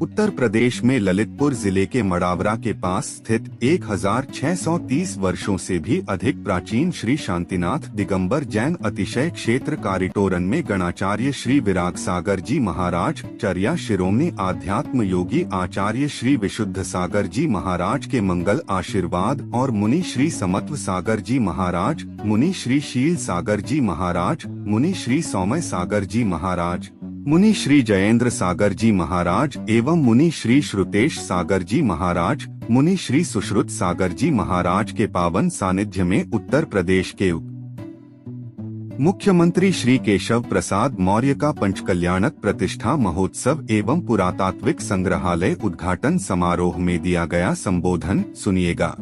उत्तर प्रदेश में ललितपुर जिले के मड़ावरा के पास स्थित 1630 वर्षों से भी अधिक प्राचीन श्री शांतिनाथ दिगंबर जैन अतिशय क्षेत्र कारिटोरन में गणाचार्य श्री विराग सागर जी महाराज, चर्या शिरोमणि आध्यात्म योगी आचार्य श्री विशुद्ध सागर जी महाराज के मंगल आशीर्वाद और मुनि श्री समत्व सागर जी महाराज, मुनि श्री शील सागर जी महाराज, मुनि श्री सौम्य सागर जी महाराज, मुनि श्री जयेंद्र सागर जी महाराज एवं मुनि श्री श्रुतेश सागर जी महाराज, मुनि श्री सुश्रुत सागर जी महाराज के पावन सानिध्य में उत्तर प्रदेश के मुख्यमंत्री श्री केशव प्रसाद मौर्य का पंचकल्याणक प्रतिष्ठा महोत्सव एवं पुरातात्विक संग्रहालय उद्घाटन समारोह में दिया गया संबोधन सुनिएगा।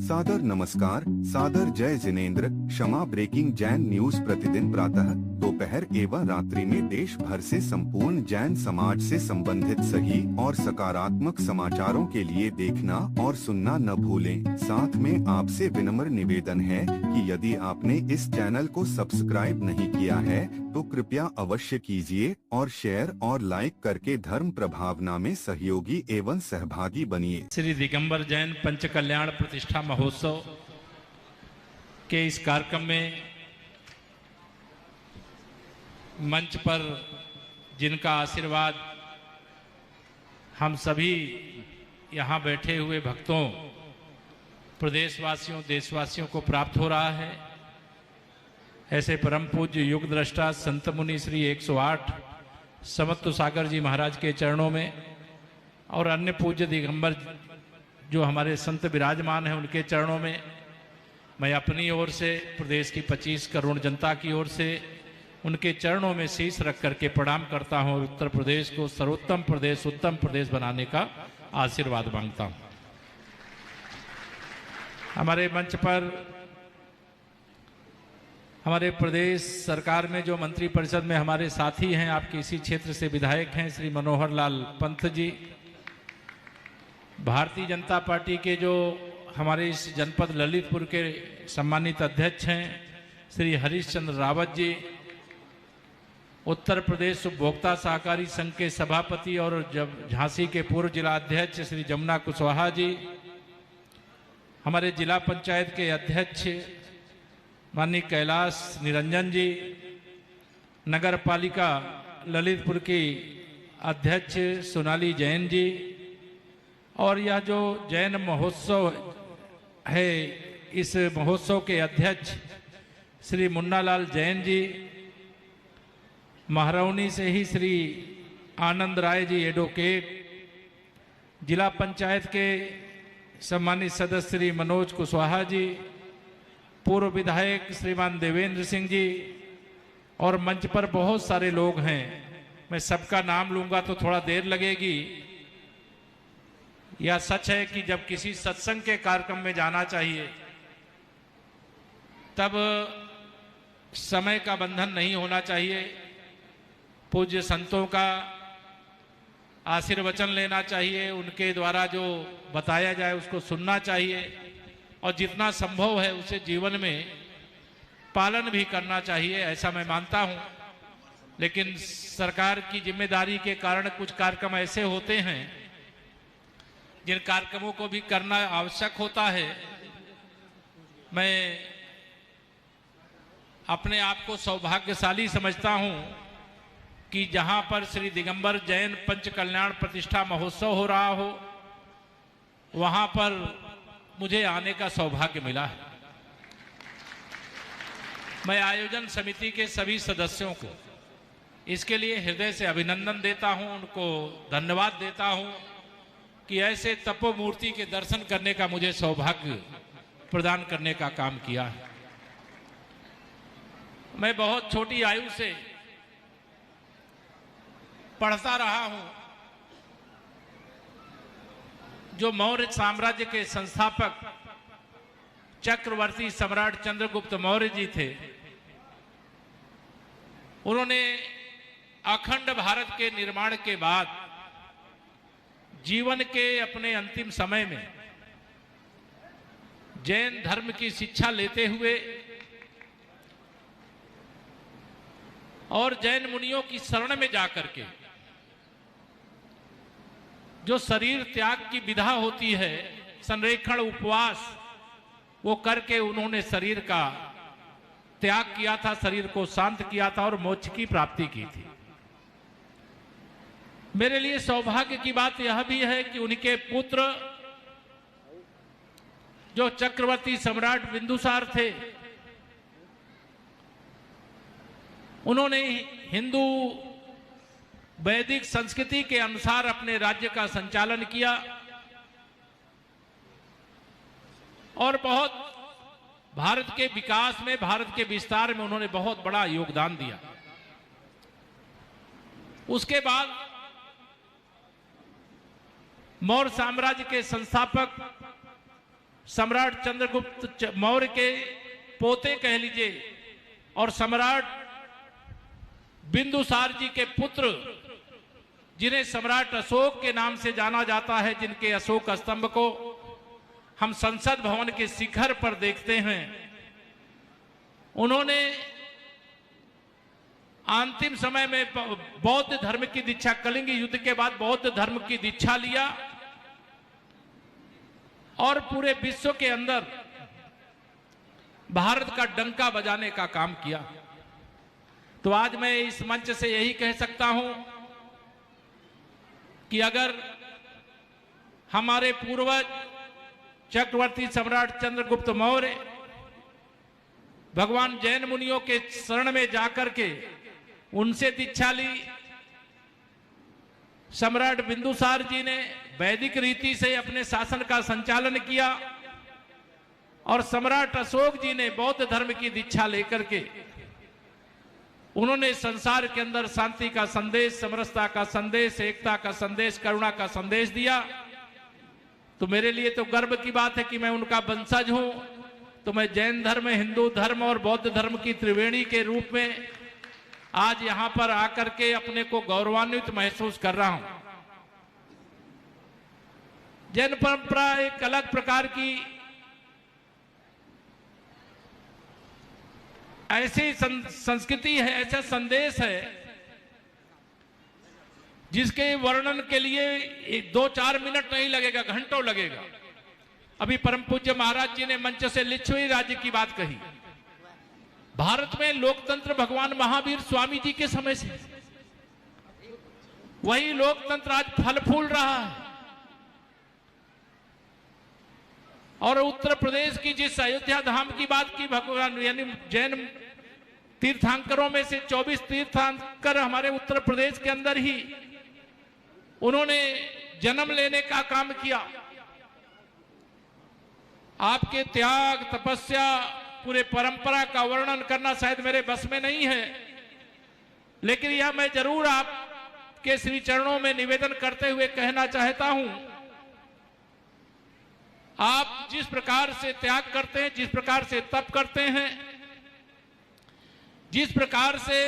सादर नमस्कार, सादर जय जिनेंद्र। क्षमा ब्रेकिंग जैन न्यूज प्रतिदिन प्रातः, दोपहर एवं रात्रि में देश भर से संपूर्ण जैन समाज से संबंधित सही और सकारात्मक समाचारों के लिए देखना और सुनना न भूलें। साथ में आपसे विनम्र निवेदन है कि यदि आपने इस चैनल को सब्सक्राइब नहीं किया है तो कृपया अवश्य कीजिए और शेयर और लाइक करके धर्म प्रभावना में सहयोगी एवं सहभागी बनिए। श्री दिगंबर जैन पंच कल्याण प्रतिष्ठा महोत्सव के इस कार्यक्रम में मंच पर जिनका आशीर्वाद हम सभी यहाँ बैठे हुए भक्तों, प्रदेशवासियों, देशवासियों को प्राप्त हो रहा है, ऐसे परम पूज्य युग दृष्टा संत मुनि श्री 108 समत्व सागर जी महाराज के चरणों में और अन्य पूज्य दिगंबर जो हमारे संत विराजमान हैं उनके चरणों में मैं अपनी ओर से, प्रदेश की 25 करोड़ जनता की ओर से उनके चरणों में शीश रख करके प्रणाम करता हूं और उत्तर प्रदेश को सर्वोत्तम प्रदेश, उत्तम प्रदेश बनाने का आशीर्वाद मांगता हूं। हमारे मंच पर हमारे प्रदेश सरकार में जो मंत्री परिषद में हमारे साथी हैं, आपके इसी क्षेत्र से विधायक हैं श्री मनोहर लाल पंत जी, भारतीय जनता पार्टी के जो हमारे इस जनपद ललितपुर के सम्मानित अध्यक्ष हैं श्री हरीश चंद्र रावत जी, उत्तर प्रदेश उपभोक्ता सहकारी संघ के सभापति और जब झांसी के पूर्व जिला अध्यक्ष श्री जमुना कुशवाहा जी, हमारे जिला पंचायत के अध्यक्ष माननीय कैलाश निरंजन जी, नगर पालिका ललितपुर की अध्यक्ष सोनाली जैन जी, और यह जो जैन महोत्सव है इस महोत्सव के अध्यक्ष श्री मुन्नालाल जैन जी, महरौनी से ही श्री आनंद राय जी एडवोकेट, जिला पंचायत के सम्मानित सदस्य श्री मनोज कुशवाहा जी, पूर्व विधायक श्रीमान देवेंद्र सिंह जी, और मंच पर बहुत सारे लोग हैं। मैं सबका नाम लूंगा तो थोड़ा देर लगेगी। यह सच है कि जब किसी सत्संग के कार्यक्रम में जाना चाहिए तब समय का बंधन नहीं होना चाहिए, पूज्य संतों का आशीर्वचन लेना चाहिए, उनके द्वारा जो बताया जाए उसको सुनना चाहिए और जितना संभव है उसे जीवन में पालन भी करना चाहिए, ऐसा मैं मानता हूं। लेकिन सरकार की जिम्मेदारी के कारण कुछ कार्यक्रम ऐसे होते हैं जिन कार्यक्रमों को भी करना आवश्यक होता है। मैं अपने आप को सौभाग्यशाली समझता हूं कि जहां पर श्री दिगंबर जैन पंच कल्याण प्रतिष्ठा महोत्सव हो रहा हो वहां पर मुझे आने का सौभाग्य मिला है। मैं आयोजन समिति के सभी सदस्यों को इसके लिए हृदय से अभिनंदन देता हूं, उनको धन्यवाद देता हूं कि ऐसे तपोमूर्ति के दर्शन करने का मुझे सौभाग्य प्रदान करने का काम किया है। मैं बहुत छोटी आयु से पढ़ता रहा हूं। जो मौर्य साम्राज्य के संस्थापक चक्रवर्ती सम्राट चंद्रगुप्त मौर्य जी थे, उन्होंने अखंड भारत के निर्माण के बाद जीवन के अपने अंतिम समय में जैन धर्म की शिक्षा लेते हुए और जैन मुनियों की शरण में जाकर के जो शरीर त्याग की विधा होती है, संरेखण उपवास, वो करके उन्होंने शरीर का त्याग किया था, शरीर को शांत किया था और मोक्ष की प्राप्ति की थी। मेरे लिए सौभाग्य की बात यह भी है कि उनके पुत्र जो चक्रवर्ती सम्राट बिंदुसार थे, उन्होंने हिंदू वैदिक संस्कृति के अनुसार अपने राज्य का संचालन किया और बहुत भारत के विकास में, भारत के विस्तार में उन्होंने बहुत बड़ा योगदान दिया। उसके बाद मौर्य साम्राज्य के संस्थापक सम्राट चंद्रगुप्त मौर्य के पोते कह लीजिए और सम्राट बिंदुसार जी के पुत्र, जिन्हें सम्राट अशोक के नाम से जाना जाता है, जिनके अशोक स्तंभ को हम संसद भवन के शिखर पर देखते हैं, उन्होंने अंतिम समय में बौद्ध धर्म की दीक्षा, कलिंग युद्ध के बाद बौद्ध धर्म की दीक्षा लिया और पूरे विश्व के अंदर भारत का डंका बजाने का काम किया। तो आज मैं इस मंच से यही कह सकता हूं कि अगर हमारे पूर्वज चक्रवर्ती सम्राट चंद्रगुप्त मौर्य भगवान जैन मुनियों के शरण में जाकर के उनसे दीक्षा ली, सम्राट बिंदुसार जी ने वैदिक रीति से अपने शासन का संचालन किया और सम्राट अशोक जी ने बौद्ध धर्म की दीक्षा लेकर के उन्होंने संसार के अंदर शांति का संदेश, समरसता का संदेश, एकता का संदेश, करुणा का संदेश दिया। तो मेरे लिए तो गर्व की बात है कि मैं उनका वंशज हूं। तो मैं जैन धर्म, हिंदू धर्म और बौद्ध धर्म की त्रिवेणी के रूप में आज यहां पर आकर के अपने को गौरवान्वित महसूस कर रहा हूं। जैन परंपरा एक अलग प्रकार की ऐसी संस्कृति है, ऐसा संदेश है जिसके वर्णन के लिए 2-4 मिनट नहीं लगेगा, घंटों लगेगा। अभी परम पूज्य महाराज जी ने मंच से लिच्छवी राज्य की बात कही। भारत में लोकतंत्र भगवान महावीर स्वामी जी के समय से, वही लोकतंत्र आज फल फूल रहा है। और उत्तर प्रदेश की जिस अयोध्या धाम की बात की भगवान, यानी जैन तीर्थंकरों में से 24 तीर्थंकर हमारे उत्तर प्रदेश के अंदर ही उन्होंने जन्म लेने का काम किया। आपके त्याग, तपस्या, पूरे परंपरा का वर्णन करना शायद मेरे बस में नहीं है, लेकिन यह मैं जरूर आपके श्री चरणों में निवेदन करते हुए कहना चाहता हूं, आप जिस प्रकार से त्याग करते हैं, जिस प्रकार से तप करते हैं, जिस प्रकार से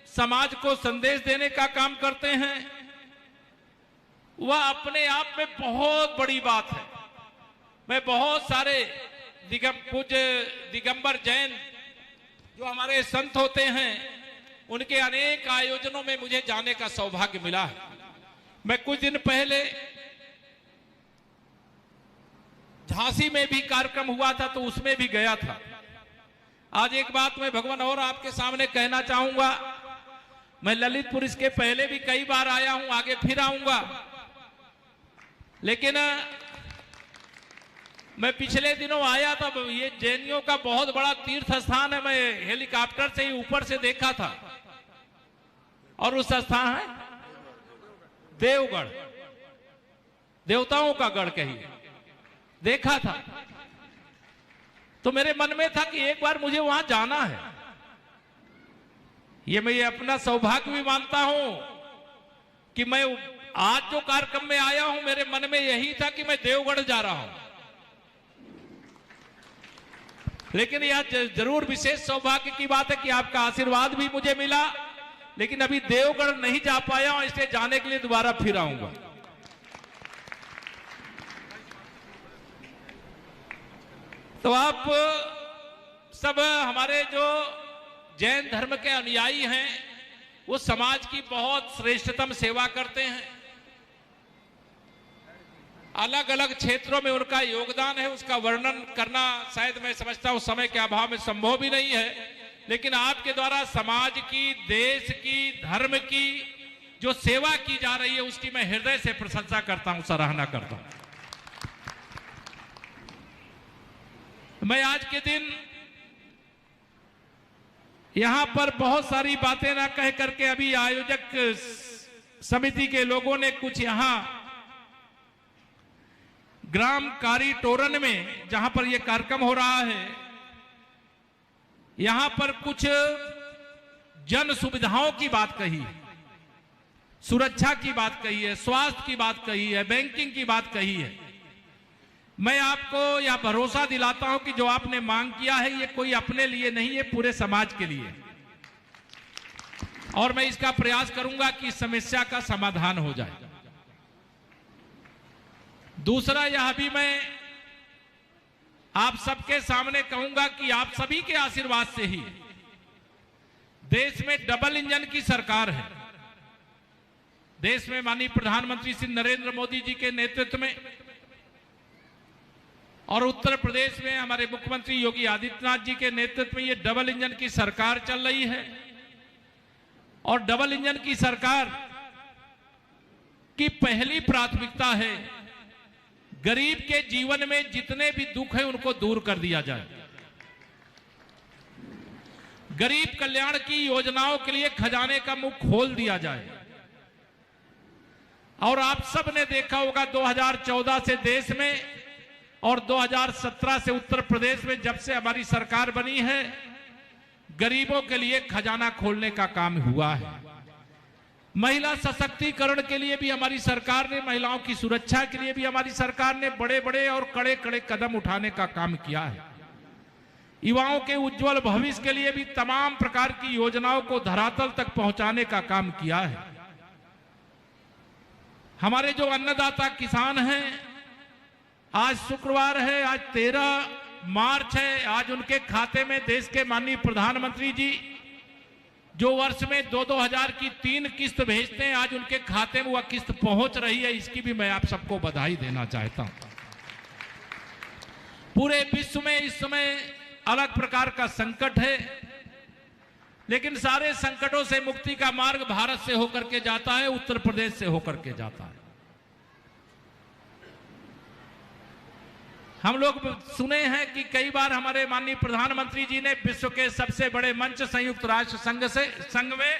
समाज को संदेश देने का काम करते हैं, वह अपने आप में बहुत बड़ी बात है। मैं बहुत सारे पूज्य दिगंबर जैन जो हमारे संत होते हैं, उनके अनेक आयोजनों में मुझे जाने का सौभाग्य मिला है। मैं कुछ दिन पहले झांसी में भी कार्यक्रम हुआ था, तो उसमें भी गया था। आज एक बात मैं भगवान और आपके सामने कहना चाहूंगा। मैं ललितपुर इसके पहले भी कई बार आया हूं, आगे फिर आऊंगा, लेकिन मैं पिछले दिनों आया था। ये जैनियों का बहुत बड़ा तीर्थ स्थान है। मैं हेलीकॉप्टर से ही ऊपर से देखा था, और उस स्थान है देवगढ़, देवताओं का गढ़ कहिए, देखा था। तो मेरे मन में था कि एक बार मुझे वहां जाना है। मैं ये अपना सौभाग्य भी मानता हूं कि मैं आज जो कार्यक्रम में आया हूं, मेरे मन में यही था कि मैं देवगढ़ जा रहा हूं। लेकिन यह जरूर विशेष सौभाग्य की बात है कि आपका आशीर्वाद भी मुझे मिला, लेकिन अभी देवगढ़ नहीं जा पाया हूं, इसलिए जाने के लिए दोबारा फिर आऊंगा। तो आप सब हमारे जो जैन धर्म के अनुयायी हैं, वो समाज की बहुत श्रेष्ठतम सेवा करते हैं। अलग अलग क्षेत्रों में उनका योगदान है, उसका वर्णन करना शायद मैं समझता हूं समय के अभाव में संभव भी नहीं है, लेकिन आपके द्वारा समाज की, देश की, धर्म की जो सेवा की जा रही है उसकी मैं हृदय से प्रशंसा करता हूं, सराहना करता हूं। मैं आज के दिन यहां पर बहुत सारी बातें ना कह करके अभी आयोजक समिति के लोगों ने कुछ यहां ग्राम कारी टोरन में जहां पर यह कार्यक्रम हो रहा है, यहां पर कुछ जन सुविधाओं की बात कही है, सुरक्षा की बात कही है, स्वास्थ्य की बात कही है, बैंकिंग की बात कही है। मैं आपको यह भरोसा दिलाता हूं कि जो आपने मांग किया है ये कोई अपने लिए नहीं, ये पूरे समाज के लिए, और मैं इसका प्रयास करूंगा कि इस समस्या का समाधान हो जाए। दूसरा यह भी मैं आप सबके सामने कहूंगा कि आप सभी के आशीर्वाद से ही देश में डबल इंजन की सरकार है। देश में माननीय प्रधानमंत्री श्री नरेंद्र मोदी जी के नेतृत्व में और उत्तर प्रदेश में हमारे मुख्यमंत्री योगी आदित्यनाथ जी के नेतृत्व में ये डबल इंजन की सरकार चल रही है। और डबल इंजन की सरकार की पहली प्राथमिकता है गरीब के जीवन में जितने भी दुख है उनको दूर कर दिया जाए। गरीब कल्याण की योजनाओं के लिए खजाने का मुख खोल दिया जाए। और आप सब ने देखा होगा 2014 से देश में और 2017 से उत्तर प्रदेश में जब से हमारी सरकार बनी है, गरीबों के लिए खजाना खोलने का काम हुआ है। महिला सशक्तिकरण के लिए भी हमारी सरकार ने, महिलाओं की सुरक्षा के लिए भी हमारी सरकार ने बड़े बड़े और कड़े कड़े कदम उठाने का काम किया है। युवाओं के उज्जवल भविष्य के लिए भी तमाम प्रकार की योजनाओं को धरातल तक पहुंचाने का काम किया है। हमारे जो अन्नदाता किसान हैं, आज शुक्रवार है, आज 13 मार्च है, आज उनके खाते में देश के माननीय प्रधानमंत्री जी जो वर्ष में 2-2 हजार की 3 किस्त भेजते हैं, आज उनके खाते में वह किस्त पहुंच रही है। इसकी भी मैं आप सबको बधाई देना चाहता हूं। पूरे विश्व में इस समय अलग प्रकार का संकट है, लेकिन सारे संकटों से मुक्ति का मार्ग भारत से होकर के जाता है, उत्तर प्रदेश से होकर के जाता है। हम लोग सुने हैं कि कई बार हमारे माननीय प्रधानमंत्री जी ने विश्व के सबसे बड़े मंच संयुक्त राष्ट्र संघ में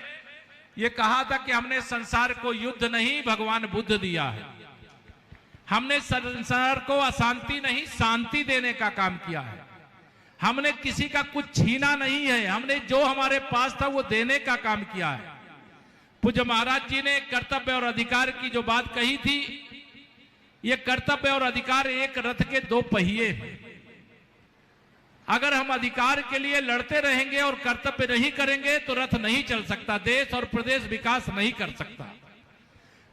यह कहा था कि हमने संसार को युद्ध नहीं भगवान बुद्ध दिया है। हमने संसार को अशांति नहीं शांति देने का काम किया है। हमने किसी का कुछ छीना नहीं है, हमने जो हमारे पास था वो देने का काम किया है। पूज्य महाराज जी ने कर्तव्य और अधिकार की जो बात कही थी, ये कर्तव्य और अधिकार एक रथ के 2 पहिए हैं। अगर हम अधिकार के लिए लड़ते रहेंगे और कर्तव्य नहीं करेंगे तो रथ नहीं चल सकता, देश और प्रदेश विकास नहीं कर सकता।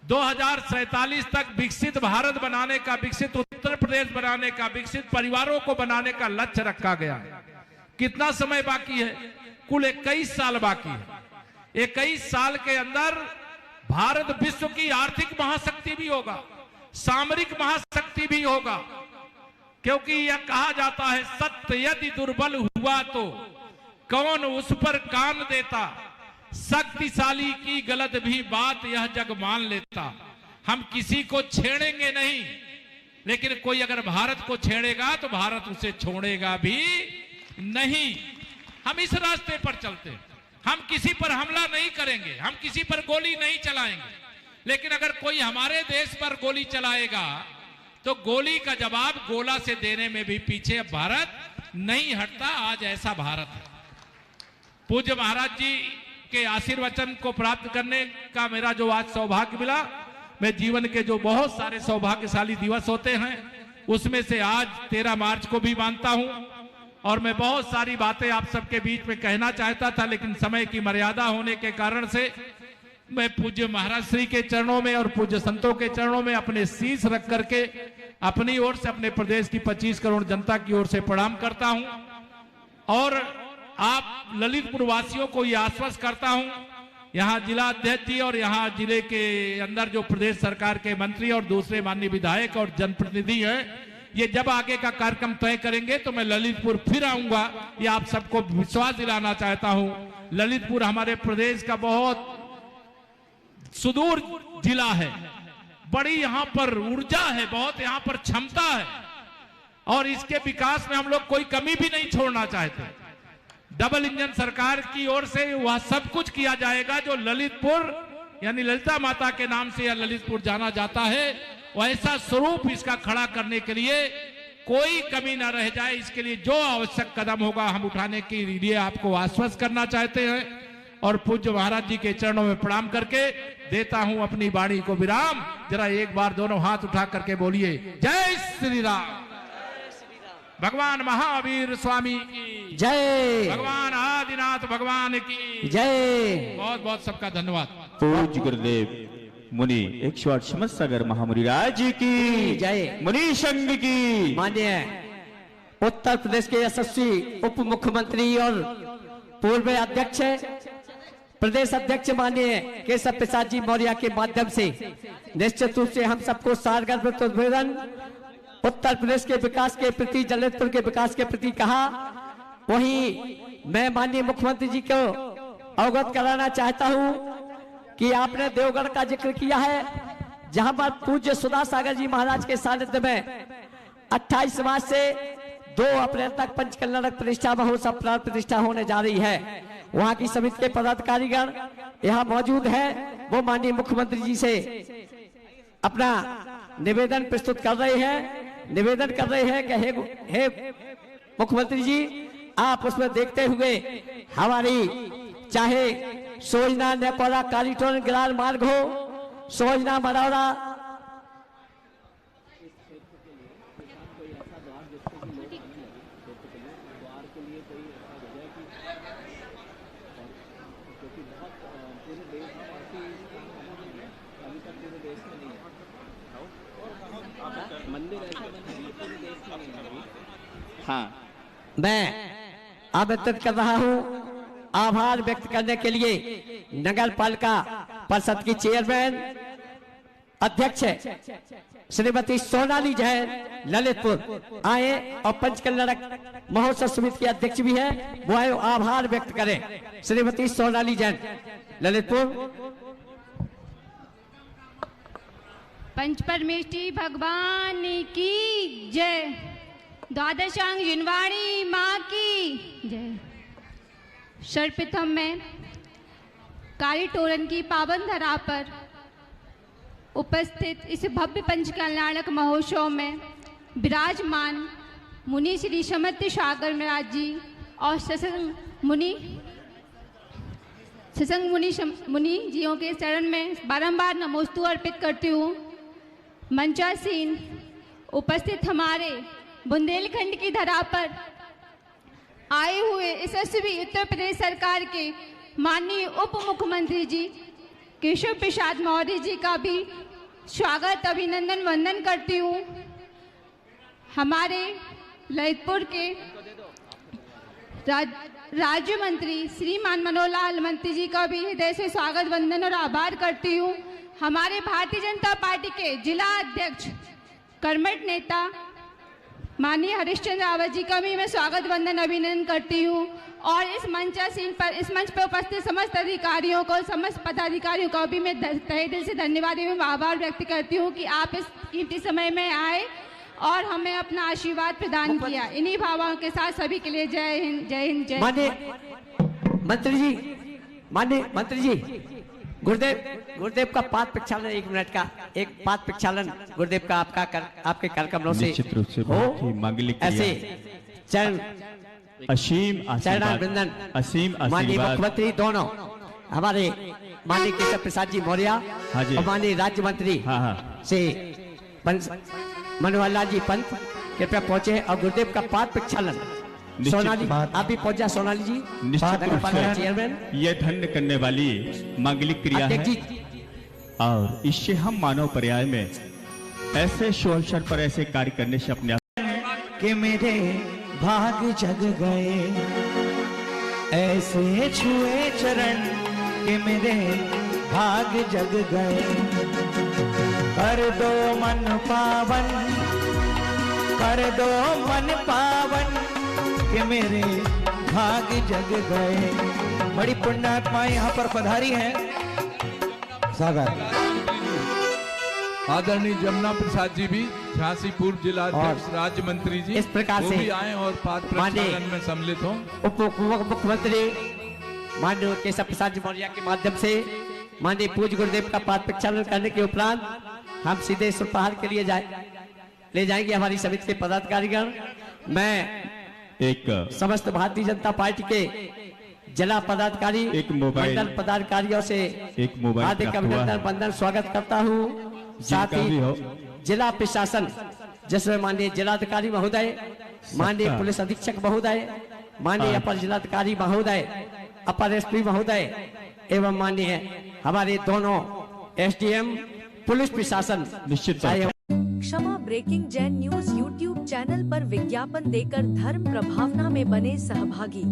2047 तक विकसित भारत बनाने का, विकसित उत्तर प्रदेश बनाने का, विकसित परिवारों को बनाने का लक्ष्य रखा गया है। कितना समय बाकी है? कुल 21 साल बाकी है। 21 साल के अंदर भारत विश्व की आर्थिक महाशक्ति भी होगा, सामरिक महाशक्ति भी होगा, क्योंकि यह कहा जाता है सत्य यदि दुर्बल हुआ तो कौन उस पर कान देता, शक्तिशाली की गलत भी बात यह जग मान लेता। हम किसी को छेड़ेंगे नहीं, लेकिन कोई अगर भारत को छेड़ेगा तो भारत उसे छोड़ेगा भी नहीं। हम इस रास्ते पर चलते हैं। हम किसी पर हमला नहीं करेंगे, हम किसी पर गोली नहीं चलाएंगे, लेकिन अगर कोई हमारे देश पर गोली चलाएगा तो गोली का जवाब गोला से देने में भी पीछे अब भारत नहीं हटता। आज ऐसा भारत है। पूज्य महाराज जी के आशीर्वचन को प्राप्त करने का मेरा जो आज सौभाग्य मिला, मैं जीवन के जो बहुत सारे सौभाग्यशाली दिवस होते हैं उसमें से आज 13 मार्च को भी मानता हूं। और मैं बहुत सारी बातें आप सबके बीच में कहना चाहता था, लेकिन समय की मर्यादा होने के कारण से मैं पूज्य महाराज श्री के चरणों में और पूज्य संतों के चरणों में अपने शीश रख करके अपनी ओर से, अपने प्रदेश की 25 करोड़ जनता की ओर से प्रणाम करता हूं। और आप ललितपुर वासियों को यह आश्वस्त करता हूं यहाँ जिला अध्यक्ष जी और यहाँ जिले के अंदर जो प्रदेश सरकार के मंत्री और दूसरे माननीय विधायक और जनप्रतिनिधि हैं, ये जब आगे का कार्यक्रम तय करेंगे तो मैं ललितपुर फिर आऊंगा। ये आप सबको विश्वास दिलाना चाहता हूं। ललितपुर हमारे प्रदेश का बहुत सुदूर जिला है, बड़ी यहाँ पर ऊर्जा है, बहुत यहाँ पर क्षमता है और इसके विकास में हम लोग कोई कमी भी नहीं छोड़ना चाहते। डबल इंजन सरकार की ओर से वह सब कुछ किया जाएगा जो ललितपुर यानी ललिता माता के नाम से यह ललितपुर जाना जाता है, वैसा स्वरूप इसका खड़ा करने के लिए कोई कमी ना रह जाए। इसके लिए जो आवश्यक कदम होगा हम उठाने के लिए आपको आश्वस्त करना चाहते हैं और पूज्य महाराज जी के चरणों में प्रणाम करके देता हूं अपनी वाणी को विराम। जरा एक बार दोनों हाथ उठा करके बोलिए जय श्री राम। भगवान महावीर स्वामी की जय, भगवान आदिनाथ भगवान की जय। बहुत बहुत सबका धन्यवाद। पूज्य गुरुदेव मुनि 108 श्रीमद सागर महामुनि राज की जय, मुनि संघ की। माननीय उत्तर प्रदेश के यशस्वी उप मुख्यमंत्री और पूर्व अध्यक्ष प्रदेश अध्यक्ष माननीय केशव प्रसाद जी मौर्य के माध्यम से निश्चित रूप से हम सबको सारगर उद्बोधन उत्तर प्रदेश के विकास के प्रति, ललितपुर के विकास के प्रति कहा। वहीं मैं माननीय मुख्यमंत्री जी को अवगत कराना चाहता हूं कि आपने देवगढ़ का जिक्र किया है, जहां पर पूज्य सुधा सागर जी महाराज के सानिध्य में 28 मार्च से 2 अप्रैल तक पंचकल्याणक प्रतिष्ठा महोत्सव प्राण प्रतिष्ठा होने जा रही है। वहां की समिति के पदाधिकारीगण यहाँ मौजूद है, वो माननीय मुख्यमंत्री जी से अपना निवेदन प्रस्तुत कर रहे हैं, निवेदन कर रहे हैं कि हे मुख्यमंत्री जी, आप उसमें देखते हुए हमारी चाहे सोजना नेपोरा कालीटोन गिलार मार्ग हो, सोजना मरौरा हाँ, मैं आमंत्रित कर रहा हूं आभार व्यक्त करने के लिए नगर पालिका परिषद की चेयरमैन अध्यक्ष श्रीमती सोनाली जैन ललितपुर आए और पंचकल्याणक महोत्सव समिति के अध्यक्ष भी है, वो आए आभार व्यक्त करें। श्रीमती सोनाली जैन ललितपुर। पंच परमेष्ठी भगवान की जय, द्वादशांग जिनवाणी माँ की जय। सर्वप्रथम मैं कालीटोरन की पावन धरा पर उपस्थित इस भव्य पंचकल्याणक महोत्सव में विराजमान मुनि श्री समर्थ सागर महाराज जी और सत्संग मुनि जियों के चरण में बारंबार नमोस्तु अर्पित करती हूँ। मंचासीन उपस्थित हमारे बुंदेलखंड की धरा पर आए हुए यशस्वी उत्तर प्रदेश सरकार के माननीय उप मुख्यमंत्री जी केशव प्रसाद मौर्य जी का भी स्वागत अभिनंदन वंदन करती हूँ। हमारे ललितपुर के राज्य मंत्री श्रीमान मनोहर लाल मंत्री जी का भी हृदय से स्वागत वंदन और आभार करती हूँ। हमारे भारतीय जनता पार्टी के जिला अध्यक्ष कर्मठ नेता माननीय हरिश्चंद्र रावत जी का भी मैं स्वागत वंदन अभिनंदन करती हूँ और इस मंच पर उपस्थित समस्त अधिकारियों को, समस्त पदाधिकारियों का भी मैं तहे दिल से धन्यवाद एवं आभार व्यक्त करती हूँ कि आप इस कीमती समय में आए और हमें अपना आशीर्वाद प्रदान किया। इन्हीं भावों के साथ सभी के लिए जय हिंद, जय हिंद, जय। माननीय मंत्री जी गुरुदेव का पाद प्रक्षालन 1 मिनट का एक पाद प्रक्षालन गुरुदेव का आपके कार्यक्रमों से निश्चित रूप से बहुत ही मांगलिक ऐसे चरण असीम चरणाभिनंदन असीम माननीय आशीर्वाद मुख्यमंत्री दोनों हमारे माननीय केशव प्रसाद जी मौर्य और माननीय राज्य मंत्री से मनोहर लाल जी पंत कृपया पहुंचे और गुरुदेव का पाद प्रक्षालन सोनाली आप भी पहुंचा। सोनाली जी निश्चित रूप चेयरमैन, ये धन्य करने वाली मांगलिक क्रिया है और इससे हम मानव पर्याय में ऐसे अवसर पर ऐसे कार्य करने से अपने कि मेरे भाग जग गए, ऐसे छुए चरण कि मेरे भाग जग गए। कर दो मन पावन, कर दो मन पावन कि मेरे भाग जग गए। बड़ी पुण्यात्मा यहाँ पर पधारी हैं। सागर आदरणीय जमुना प्रसाद जी भी झांसी पूर्व जिला अध्यक्ष राज्य मंत्री जी इस प्रकार वो से भी आए और पाद प्रक्षालन में सम्मिलित हों। उप मुख्यमंत्री माननीय केशव प्रसाद जी मौर्य के माध्यम से माननीय पूज्य गुरुदेव का पाद प्रक्षालन करने के उपरांत हम सीधे सुप्रहार के लिए ले जाएंगे हमारी समिति के पदाधिकारीगण। मैं एक समस्त भारतीय जनता पार्टी के जिला पदाधिकारी एक मोबाइल मंडल पदाधिकारियों से एक मोबाइल हार्दिक अभिनंदन वंदन स्वागत करता हूँ। साथ ही जिला प्रशासन जिसमें माननीय जिलाधिकारी महोदय, माननीय पुलिस अधीक्षक महोदय, माननीय अपर जिलाधिकारी महोदय, अपर एसपी महोदय एवं माननीय हमारे दोनों एसडीएम पुलिस प्रशासन निश्चित Kshama breaking Jain news YouTube channel पर विज्ञापन देकर धर्म प्रभावना में बने सहभागी।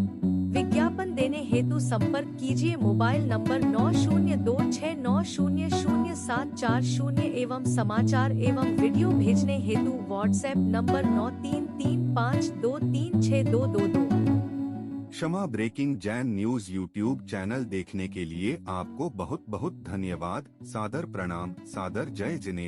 विज्ञापन देने हेतु संपर्क कीजिए मोबाइल नंबर 9026900740 एवं समाचार एवं वीडियो भेजने हेतु WhatsApp number 9335236222। Kshama breaking Jain news YouTube channel देखने के लिए आपको बहुत बहुत धन्यवाद। सादर प्रणाम, सादर जय जिनेन्द्र।